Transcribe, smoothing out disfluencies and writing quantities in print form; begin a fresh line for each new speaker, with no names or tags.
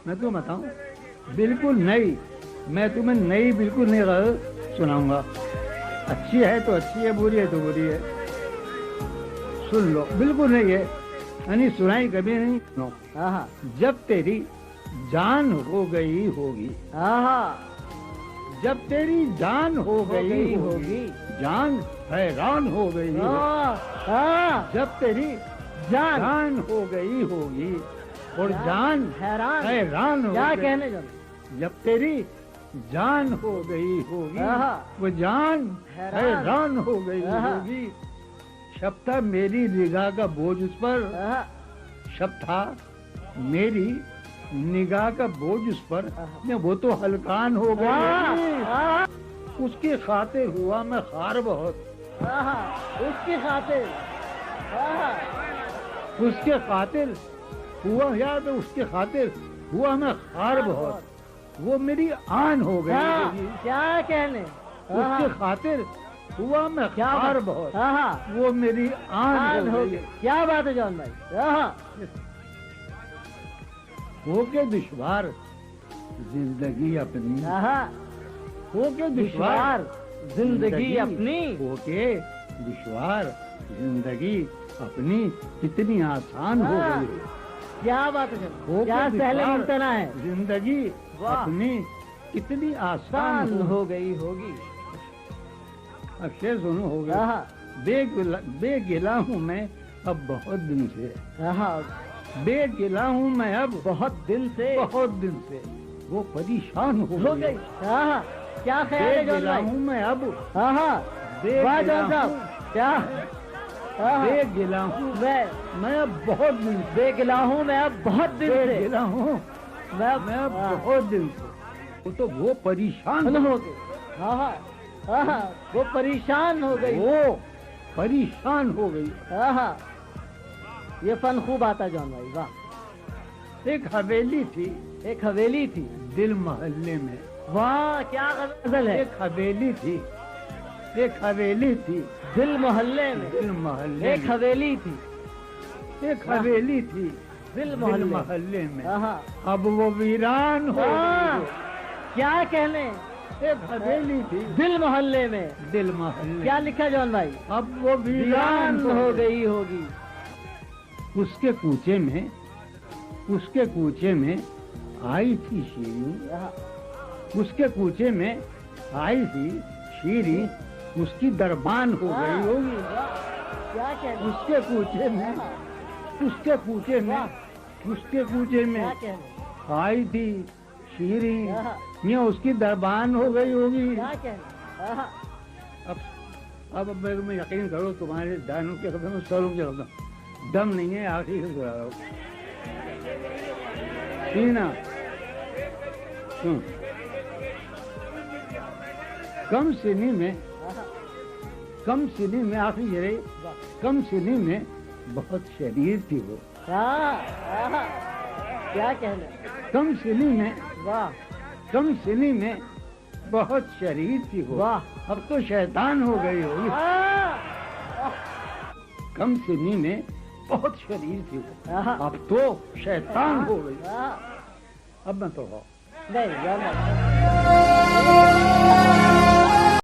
میں تمہیں بتاؤں بالکل نئی، میں تمہیں نئی بالکل نئی غزل سناؤں گا. اچھی ہے تو اچھی ہے، بری ہے تو بری ہے، سن لو. بالکل نہیں ہے، یعنی سنائی کبھی نہیں. جب تیری جان ہو گئی ہوگی، جب تیری جان ہو گئی ہوگی، جان حیران ہو گئی ہوگی. جب تیری جان ہو گئی ہوگی اور جان حیران ہو
کیا
گئی.
کہنے جب
جب تیری جان ہو گئی ہوگی وہ جان حیران ہو گئی ہوگی. شب تھا میری نگاہ کا بوجھ اس پر، شب تھا میری نگاہ کا بوجھ اس پر، وہ تو ہلکان ہو گئی. اس کی خاطر ہوا میں خار بہت،
اس کی خاطر
اس کے خاطر ہوا یاد، اس کے خاطر ہوا میں خار بہت. وہ میری آن ہو گئی ہوگی.
کیا کہنے
اس کے خاطر ہوا میں خار بہت، وہ میری آن ہو گئی.
کیا بات ہے جان بھائی.
ہو کے دشوار زندگی اپنی، ہو کے دشوار
زندگی اپنی،
ہو کے دشوار زندگی اپنی کتنی آسان ہو گئی.
کیا بات ہے
ہو
کیا
کے
سہل
دشوار
ممتنا ہے،
زندگی اپنی کتنی آسان
ہو گئی ہوگی.
اب شعر سنو. ہو گیا بے گلا ہوں میں اب بہت دن سے، بے گلا ہوں میں اب
بہت دن سے،
بہت دن سے. وہ پریشان ہو
ہو گئی. کیا خیال
بے
ہے جان
گلا
بھائی.
ہوں میں اب،
بے
واہ
جان صاحب کیا
بے گلا ہوں میں اب بہت دن سے،
بے گلا ہوں میں اب بہت دن
بے
سے،
گلا ہوں میں اب بہت دن سے. وہ تو وہ پریشان
ہو گئی. وہ پریشان ہو گئی.
وہ پریشان ہو گئی.
یہ فن خوب آتا جان بھائی. واہ.
ایک حویلی تھی،
ایک حویلی تھی
دل محلے میں.
واہ کیا غزل ہے.
ایک حویلی تھی، ایک حویلی تھی
دل محلے میں،
دل محلے
ایک
میں.
حویلی تھی
ایک حویلی تھی
دل
دل
محلے.
محلے میں. اب وہ ویران ہو گئی.
کیا کہنے.
ایک حویلی تھی
دل محلے میں،
دل محلے.
کیا لکھا جان بھائی.
اب وہ ویران
ہو گئی ہوگی.
اس کے کوچے میں، اس کے کوچے میں آئی تھی شیریں، اس کے کوچے میں آئی تھی شیریں، اس کی دربان ہو گئی ہوگی.
کیا کہنے.
اس کے کوچے میں، اس کے کوچے میں، اس کے کوچے میں
کیا کہنے.
آئی تھی شیریں، یہ اس کی دربان ہو گئی ہوگی.
کیا کہنے.
اب میں یقین کرو تمہارے دانوں کے قدم سروں کے قدم دم نہیں ہے. آخری سے سنا رہا ہوں سینا. کم سنی میں، کم سنی میں آخری جرے کم سنی میں بہت شریر تھی وہ.
کیا کہنے.
کم سنی میں،
واہ.
کم سنی میں بہت شریر تھی وہ.
واہ.
اب تو شیطان ہو گئی ہوگی. کم سنی میں بہت شریر تھی وہ، اب تو شیطان ہو گئی. اب میں تو
نہیں.